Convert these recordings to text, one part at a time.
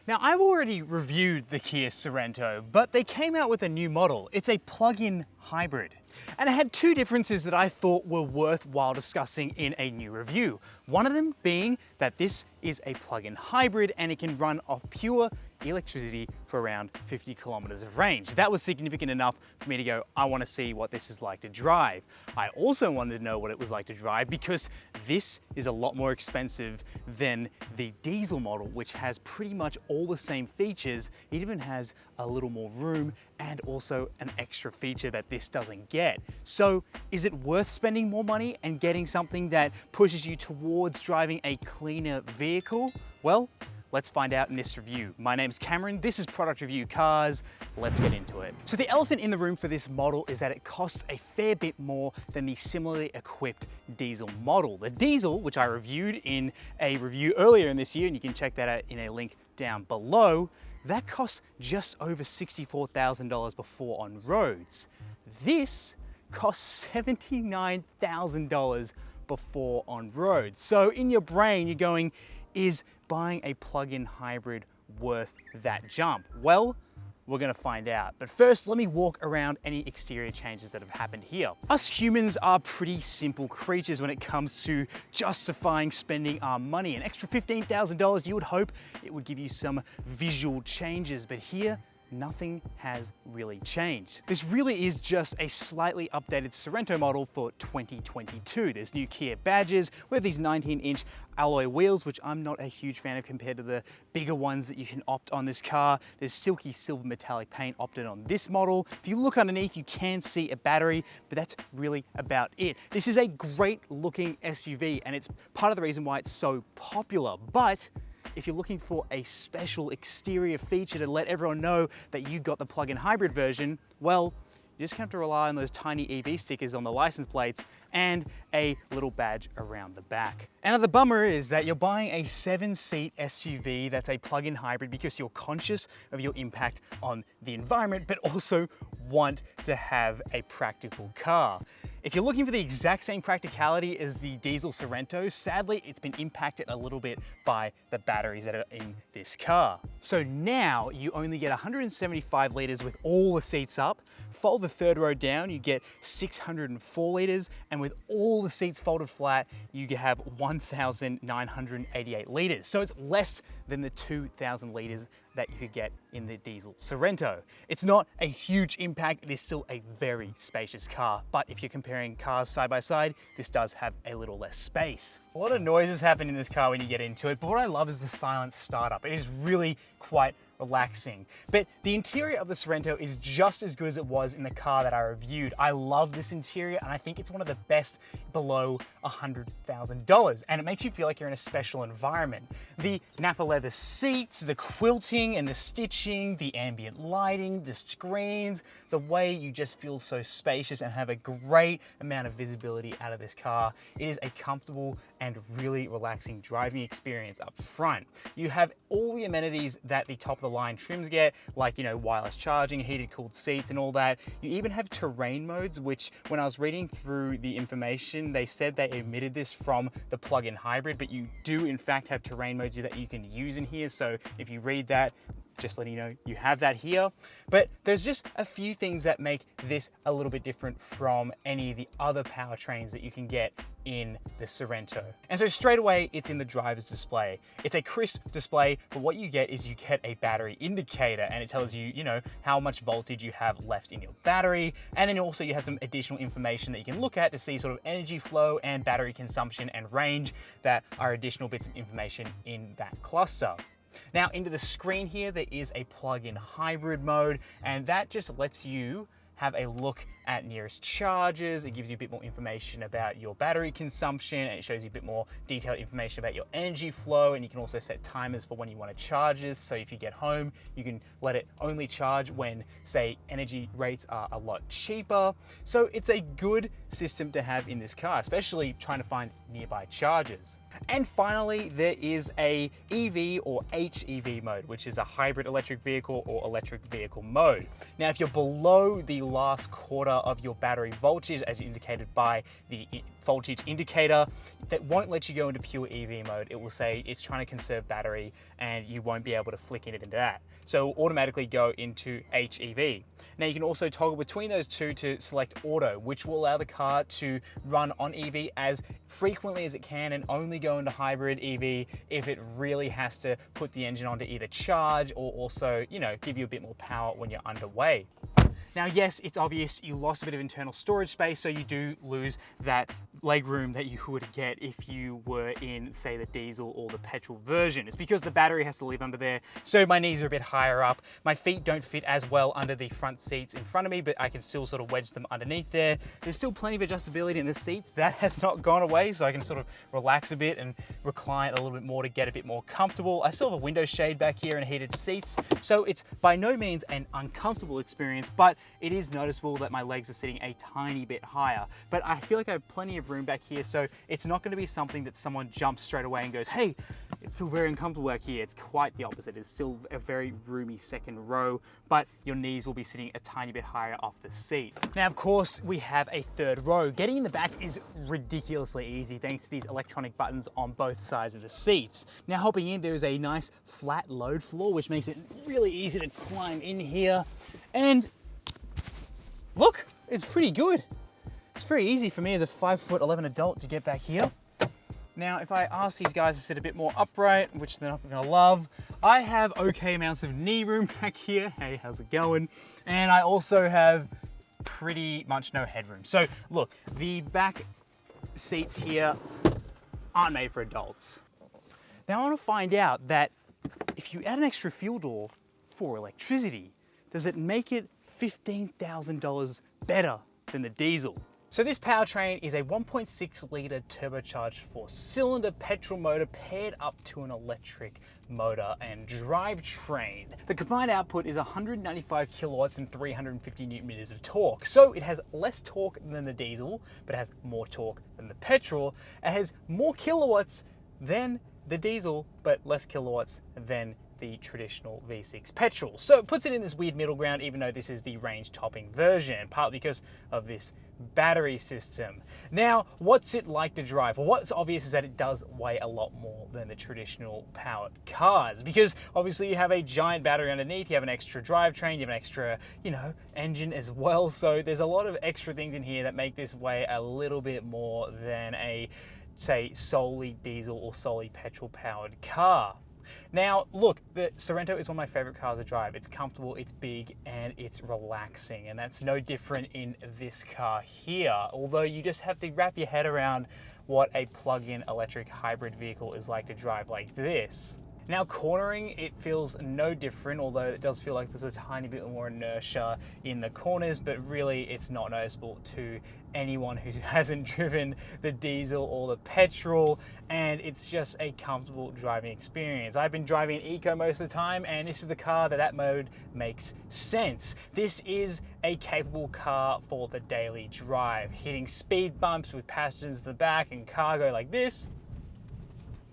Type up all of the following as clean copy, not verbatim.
Now, I've already reviewed the Kia Sorento, but they came out with a new model. It's a plug-in hybrid. And it had two differences that I thought were worthwhile discussing in a new review. One of them being that this is a plug-in hybrid and it can run off pure electricity for around 50 kilometers of range. That was significant enough for me to go, I want to see what this is like to drive. I also wanted to know what it was like to drive because this is a lot more expensive than the diesel model, which has pretty much all the same features. It even has a little more room and also an extra feature that this doesn't get. So is it worth spending more money and getting something that pushes you towards driving a cleaner vehicle? Well, let's find out in this review. My name's Cameron, this is Product Review Cars, let's get into it. So the elephant in the room for this model is that it costs a fair bit more than the similarly equipped diesel model. The diesel, which I reviewed in a review earlier in this year, and you can check that out in a link down below, that costs just over $64,000 before on roads. This costs $79,000 before on roads. So in your brain, you're going, is buying a plug-in hybrid worth that jump? Well, we're gonna find out. But first, let me walk around any exterior changes that have happened here. Us humans are pretty simple creatures when it comes to justifying spending our money. An extra $15,000, you would hope it would give you some visual changes, but here, nothing has really changed. This really is just a slightly updated Sorento model for 2022. There's new Kia badges, we have these 19-inch alloy wheels, which I'm not a huge fan of compared to the bigger ones that you can opt on this car. There's silky silver metallic paint opted on this model. If you look underneath, you can see a battery, but that's really about it. This is a great looking SUV, and it's part of the reason why it's so popular, but if you're looking for a special exterior feature to let everyone know that you got the plug-in hybrid version, well, you just have to rely on those tiny EV stickers on the license plates and a little badge around the back. And the bummer is that you're buying a 7-seat SUV that's a plug-in hybrid because you're conscious of your impact on the environment, but also want to have a practical car. If you're looking for the exact same practicality as the diesel Sorento, sadly, it's been impacted a little bit by the batteries that are in this car. So now you only get 175 liters with all the seats up. Fold the third row down, you get 604 liters, and with all the seats folded flat, you have 1,988 liters. So it's less than the 2,000 liters that you could get in the diesel Sorento. It's not a huge impact, it is still a very spacious car, but if you're comparing cars side by side, this does have a little less space. A lot of noises happen in this car when you get into it, but what I love is the silent startup. It is really quite relaxing. But the interior of the Sorento is just as good as it was in the car that I reviewed. I love this interior and I think it's one of the best below $100,000, and it makes you feel like you're in a special environment. The Napa leather seats, the quilting and the stitching, the ambient lighting, the screens, the way you just feel so spacious and have a great amount of visibility out of this car. It is a comfortable and really relaxing driving experience up front. You have all the amenities that the top of the line trims get, like, you know, wireless charging, heated cooled seats and all that. You even have terrain modes, which when I was reading through the information, they said they omitted this from the plug-in hybrid, but you do in fact have terrain modes that you can use in here. So if you read that, just letting you know you have that here. But there's just a few things that make this a little bit different from any of the other powertrains that you can get in the Sorento. And so straight away, it's in the driver's display. It's a crisp display, but what you get is you get a battery indicator, and it tells you, you know, how much voltage you have left in your battery. And then also you have some additional information that you can look at to see sort of energy flow and battery consumption and range that are additional bits of information in that cluster. Now into the screen here, there is a plug-in hybrid mode, and that just lets you have a look at nearest charges. It gives you a bit more information about your battery consumption, and it shows you a bit more detailed information about your energy flow, and you can also set timers for when you want to charge this. So if you get home, you can let it only charge when, say, energy rates are a lot cheaper. So it's a good system to have in this car, especially trying to find nearby chargers. And finally, there is a EV or HEV mode, which is a hybrid electric vehicle or electric vehicle mode. Now, if you're below the last quarter of your battery voltage as indicated by the voltage indicator. That won't let you go into pure EV mode. It will say it's trying to conserve battery and you won't be able to flick it into that. So automatically go into HEV. Now you can also toggle between those two to select auto, which will allow the car to run on EV as frequently as it can and only go into hybrid EV if it really has to put the engine on to either charge or also, you know, give you a bit more power when you're underway. Now, yes, it's obvious you lost a bit of internal storage space, so you do lose that legroom that you would get if you were in, say, the diesel or the petrol version. It's because the battery has to live under there, so my knees are a bit higher up. My feet don't fit as well under the front seats in front of me, but I can still sort of wedge them underneath there. There's still plenty of adjustability in the seats. That has not gone away, so I can sort of relax a bit and recline a little bit more to get a bit more comfortable. I still have a window shade back here and heated seats, so it's by no means an uncomfortable experience, but it is noticeable that my legs are sitting a tiny bit higher. But I feel like I have plenty of room back here, so it's not going to be something that someone jumps straight away and goes, hey, I feel very uncomfortable back here. It's quite the opposite. It's still a very roomy second row, but your knees will be sitting a tiny bit higher off the seat. Now, of course, we have a third row. Getting in the back is ridiculously easy thanks to these electronic buttons on both sides of the seats. Now, hopping in, there is a nice flat load floor, which makes it really easy to climb in here. And look, it's pretty good. It's very easy for me as a 5'11" adult to get back here. Now, if I ask these guys to sit a bit more upright, which they're not gonna love, I have okay amounts of knee room back here. Hey, how's it going? And I also have pretty much no headroom. So look, the back seats here aren't made for adults. Now I wanna find out that if you add an extra fuel door for electricity, does it make it $15,000 better than the diesel? So this powertrain is a 1.6 litre turbocharged 4-cylinder petrol motor paired up to an electric motor and drivetrain. The combined output is 195 kilowatts and 350 newton meters of torque. So it has less torque than the diesel, but it has more torque than the petrol. It has more kilowatts than the diesel, but less kilowatts than the traditional V6 petrol. So it puts it in this weird middle ground, even though this is the range topping version, partly because of this battery system. Now, what's it like to drive? Well, what's obvious is that it does weigh a lot more than the traditional powered cars, because obviously you have a giant battery underneath, you have an extra drivetrain, you have an extra, you know, engine as well. So there's a lot of extra things in here that make this weigh a little bit more than a, say, solely diesel or solely petrol powered car. Now, look, the Sorento is one of my favorite cars to drive. It's comfortable, it's big, and it's relaxing, and that's no different in this car here, although you just have to wrap your head around what a plug-in electric hybrid vehicle is like to drive like this. Now, cornering, it feels no different, although it does feel like there's a tiny bit more inertia in the corners, but really it's not noticeable to anyone who hasn't driven the diesel or the petrol, and it's just a comfortable driving experience. I've been driving in eco most of the time, and this is the car that mode makes sense. This is a capable car for the daily drive, hitting speed bumps with passengers in the back and cargo like this.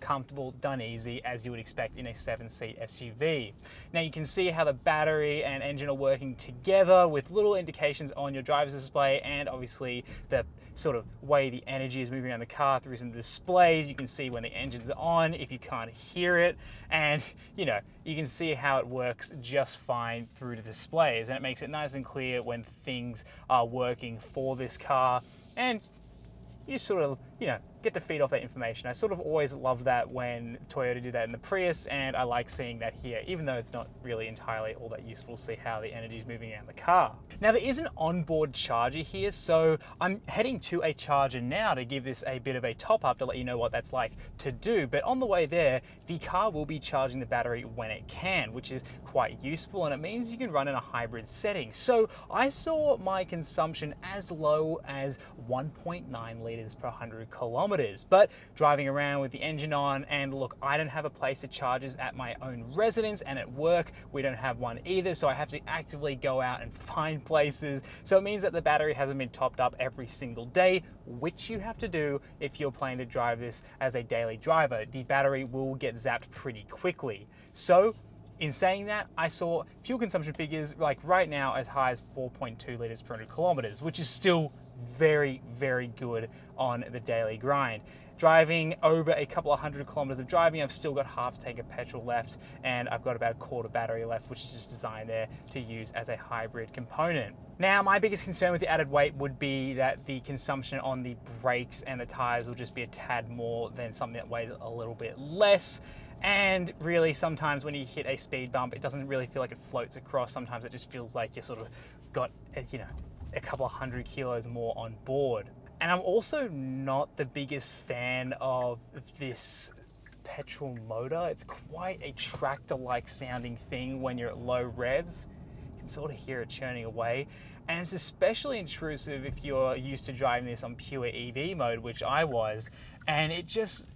Comfortable, done easy, as you would expect in a 7-seat SUV. Now you can see how the battery and engine are working together with little indications on your driver's display, and obviously the sort of way the energy is moving around the car through some displays. You can see when the engine's on if you can't hear it, and you know, you can see how it works just fine through the displays, and it makes it nice and clear when things are working for this car, and you sort of, you know, get to feed off that information. I sort of always love that when Toyota do that in the Prius, and I like seeing that here, even though it's not really entirely all that useful to see how the energy is moving around the car. Now, there is an onboard charger here, so I'm heading to a charger now to give this a bit of a top up to let you know what that's like to do. But on the way there, the car will be charging the battery when it can, which is quite useful, and it means you can run in a hybrid setting. So I saw my consumption as low as 1.9 liters per 100 kilometers. But driving around with the engine on, and look, I don't have a place to charge this at my own residence, and at work we don't have one either, so I have to actively go out and find places. So it means that the battery hasn't been topped up every single day, which you have to do if you're planning to drive this as a daily driver. The battery will get zapped pretty quickly. So In saying that, I saw fuel consumption figures like right now as high as 4.2 liters per 100 kilometers, which is still very, very good on the daily grind. Driving over a couple of 100 kilometers of driving, I've still got half a tank of petrol left, and I've got about a quarter battery left, which is just designed there to use as a hybrid component. Now, my biggest concern with the added weight would be that the consumption on the brakes and the tires will just be a tad more than something that weighs a little bit less. And really, sometimes when you hit a speed bump, it doesn't really feel like it floats across. Sometimes it just feels like you sort of got, a couple of 100 kilos more on board. And I'm also not the biggest fan of this petrol motor. It's quite a tractor-like sounding thing when you're at low revs. You can sort of hear it churning away. And it's especially intrusive if you're used to driving this on pure EV mode, which I was. And it just,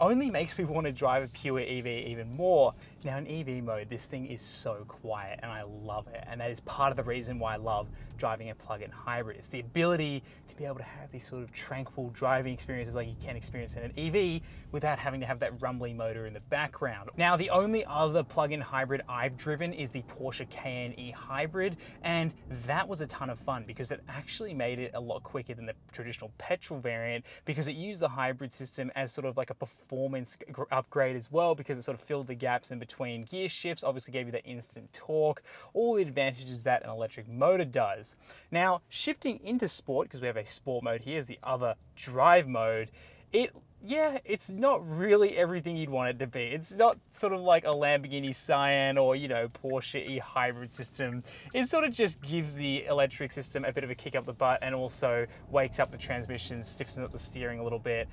only makes people want to drive a pure EV even more. Now in EV mode, this thing is so quiet and I love it. And that is part of the reason why I love driving a plug-in hybrid. It's the ability to be able to have these sort of tranquil driving experiences like you can experience in an EV without having to have that rumbly motor in the background. Now, the only other plug-in hybrid I've driven is the Porsche Cayenne E Hybrid, and that was a ton of fun because it actually made it a lot quicker than the traditional petrol variant because it used the hybrid system as sort of like a performance upgrade as well, because it sort of filled the gaps in between gear shifts, obviously gave you that instant torque, all the advantages that an electric motor does. Now, shifting into sport, because we have a sport mode here as the other drive mode, it's not really everything you'd want it to be. It's not sort of like a Lamborghini Cayenne or, Porsche e-hybrid system. It sort of just gives the electric system a bit of a kick up the butt and also wakes up the transmission, stiffens up the steering a little bit,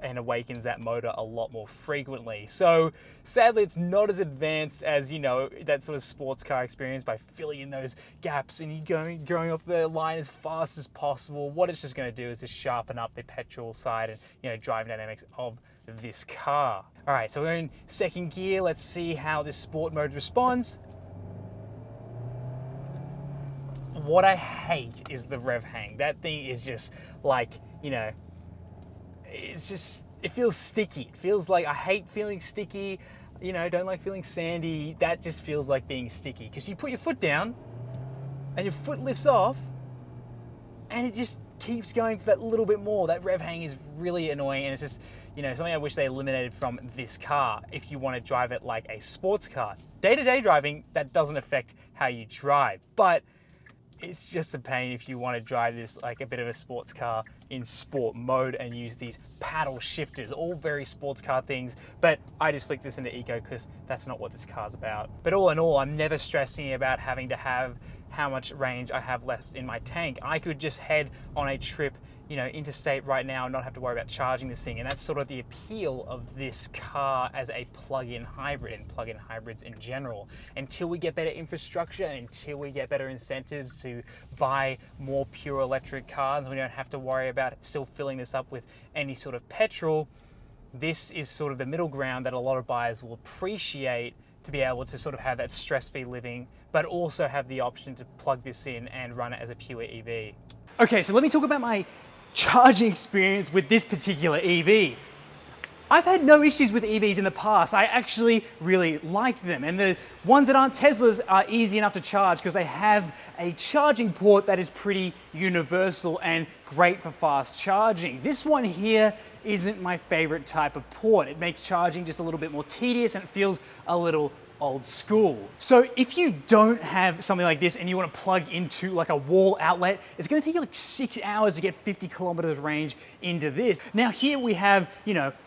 and awakens that motor a lot more frequently. So sadly, it's not as advanced as, that sort of sports car experience by filling in those gaps and you going off the line as fast as possible. What it's just going to do is just sharpen up the petrol side and, driving dynamics of this car. All right, so we're in second gear. Let's see how this sport mode responds. What I hate is the rev hang. That thing is just like, it feels sticky. It feels like, I hate feeling sticky, don't like feeling sandy. That just feels like being sticky because you put your foot down and your foot lifts off and it just keeps going for that little bit more. That rev hang is really annoying, and it's just, something I wish they eliminated from this car if you want to drive it like a sports car. Day-to-day driving, that doesn't affect how you drive, but it's just a pain if you want to drive this like a bit of a sports car in sport mode and use these paddle shifters, all very sports car things, but I just flicked this into eco because that's not what this car's about. But all in all, I'm never stressing about having to have how much range I have left in my tank. I could just head on a trip, interstate right now and not have to worry about charging this thing. And that's sort of the appeal of this car as a plug-in hybrid and plug-in hybrids in general. Until we get better infrastructure and until we get better incentives to buy more pure electric cars, we don't have to worry about still filling this up with any sort of petrol. This is sort of the middle ground that a lot of buyers will appreciate, to be able to sort of have that stress-free living, but also have the option to plug this in and run it as a pure EV. Okay, so let me talk about my charging experience with this particular EV. I've had no issues with EVs in the past. I actually really like them. And the ones that aren't Teslas are easy enough to charge because they have a charging port that is pretty universal and great for fast charging. This one here isn't my favorite type of port. It makes charging just a little bit more tedious and it feels a little old school. So if you don't have something like this and you want to plug into like a wall outlet, it's going to take you like 6 hours to get 50 kilometers range into this. Now here we have,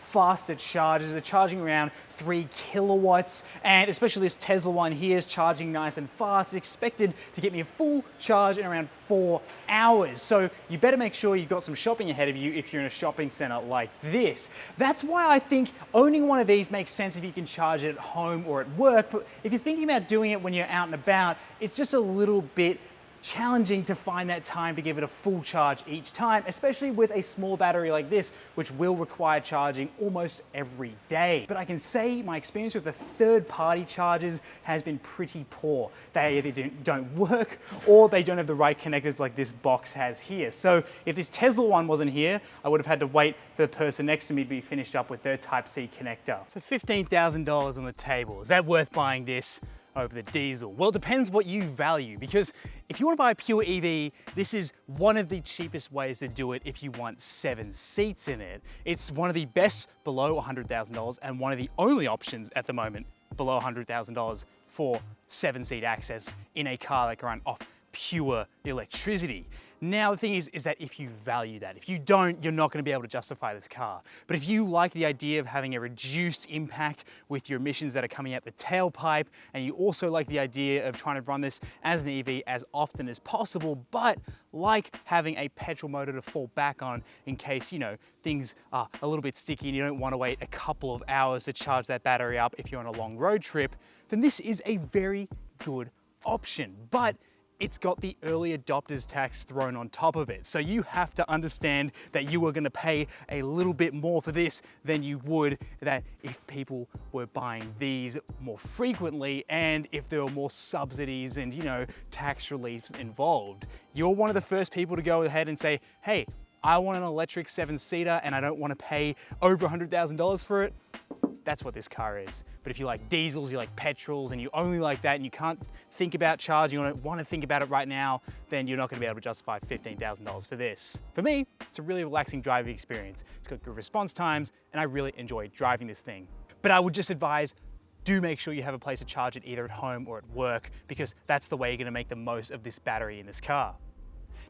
faster chargers. They're charging around 3 kilowatts, and especially this Tesla one here is charging nice and fast. It's expected to get me a full charge in around 4 hours. So you better make sure you've got some shopping ahead of you if you're in a shopping center like this. That's why I think owning one of these makes sense if you can charge it at home or at work. But if you're thinking about doing it when you're out and about, it's just a little bit challenging to find that time to give it a full charge each time, especially with a small battery like this, which will require charging almost every day. But I can say my experience with the third-party chargers has been pretty poor. They either don't work or they don't have the right connectors like this box has here. So if this Tesla one wasn't here, I would have had to wait for the person next to me to be finished up with their Type-C connector. So $15,000 on the table. Is that worth buying this over the diesel? Well, it depends what you value, because if you want to buy a pure EV, this is one of the cheapest ways to do it if you want 7 seats in it. It's one of the best below $100,000 and one of the only options at the moment below $100,000 for 7-seat access in a car that can run off pure electricity. Now, the thing is that if you value that, if you don't, you're not going to be able to justify this car. But if you like the idea of having a reduced impact with your emissions that are coming out the tailpipe, and you also like the idea of trying to run this as an EV as often as possible, but like having a petrol motor to fall back on in case, you know, things are a little bit sticky and you don't want to wait a couple of hours to charge that battery up if you're on a long road trip, then this is a very good option. But it's got the early adopters tax thrown on top of it. So you have to understand that you are going to pay a little bit more for this than you would that if people were buying these more frequently and if there were more subsidies and, you know, tax reliefs involved. You're one of the first people to go ahead and say, hey, I want an electric 7-seater and I don't want to pay over $100,000 for it. That's what this car is. But if you like diesels, you like petrols, and you only like that, and you can't think about charging, you don't want to think about it right now, then you're not going to be able to justify $15,000 for this. For me, it's a really relaxing driving experience. It's got good response times, and I really enjoy driving this thing. But I would just advise, do make sure you have a place to charge it either at home or at work, because that's the way you're going to make the most of this battery in this car.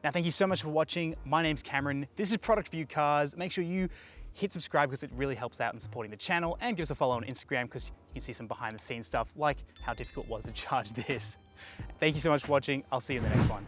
Now, thank you so much for watching. My name's Cameron. This is Product View Cars. Make sure you hit subscribe because it really helps out in supporting the channel, and give us a follow on Instagram because you can see some behind the scenes stuff like how difficult it was to charge this. Thank you so much for watching. I'll see you in the next one.